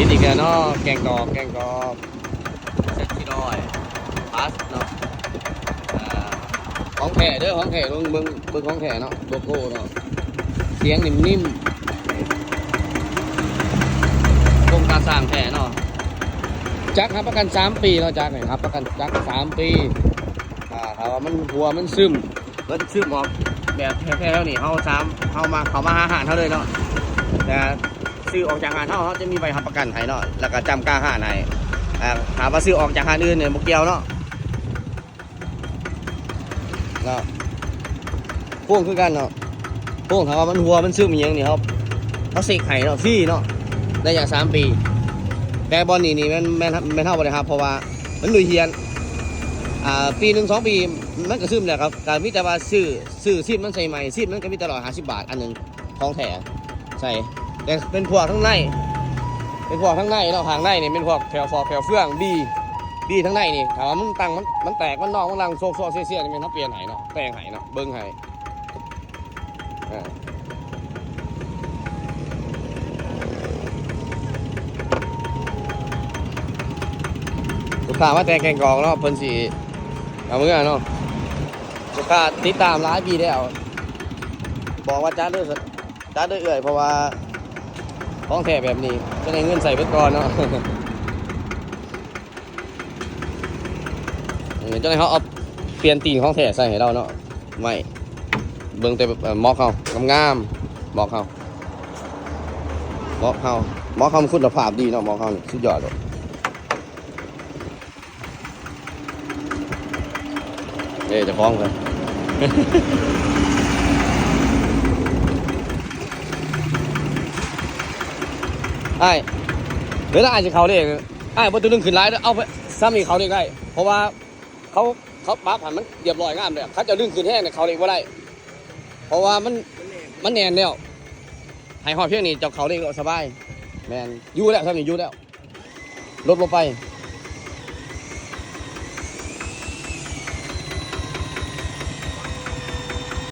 มีอีกแล้วเนาะแกงกอกเซ็ตที่ร้อยพาสเนาะของแท้เด้อของแท้เบิ่งของแท้เนาะโลโก้เนาะเสียงนิ่มๆโครงการสร้างแท้เนาะจักรับประกัน3 ปีเนาะจักเนี่ยครับประกันจัก3 ปีถ้าว่ามันหัวมันซึมออกแบบแท้ๆแล้วนี่เขามาหาอาหารเขาเลยเนาะแต่ซื้อออกจากอาหารเขาจะมีใบรับประกันให้เนาะแล้วก็จำกล้าอาหารให้หาว่าซื้อออกจากอาหารอื่นเนี่ยบ่เกี่ยวเนาะพ่วงคือกันเนาะพ่วงถามว่ามันหัวมันซึมอย่างนี้ครับเขาเสกไข่เนาะฟรีเนาะได้อย่าง3 ปีแต่บอลนี่มันเท่าเลยครับเพราะว่ามันลุยเฮียนปี1 2 ปีมันก็ซึมแหละครับการมิแต่ว่าซื้อซีดมันใส่ใหม่ซีดมันก็มีตลอด50 บาทอันหนึ่งของแถใส่แต่เป็นพวกทั้งในเนาะทางในนี่เป็นพวกแถวฟอแถวเฟื่องดีทั้งในนี่ถามว่ามันตั้งมันแตกมันนอกมันรังโซเสียนี่มันเขาเปลี่ยนไหเนาะแปลงไหเนาะเบิ้งไหลูกค้าว่าแต่แกงกองเนาะเพิ่นสิเอาเมื่อเนาะลูกค้าติดตามหลายปีแล้วบอกว่าจ้าเด้อเอื่อยเพราะว่าของแท้แบบนี้จะได้เงินใส่ไปก่อนเนาะเจ้าไหนเขาเอาเปลี่ยนตีนของแท้ใส่ให้เราเนาะไม่เบิ่งแต่มอกเขางามบอกเขาคุณภาพดีเนาะมอกเขานี่สุดยอดเลยจะฟ้องเลยไอ้เวลาอ่านจะเขาเรียกไอ้พอตัวนึงขึ้นไลน์เอาไปซ้ำอีกเขาเรียกได้เพราะว่าเขาปั๊บผ่านมันเรียบร้อยงามเลยเขาจะดึงขึ้นแห้งเนี่ยเขาเรียกว่าได้เพราะว่ามันแน่นแล้วให้หอดเพียงนี้เจ้าเขาเรียกสบายแมนยู่แล้วซ้ำนี่ยู่แล้วลดลงไป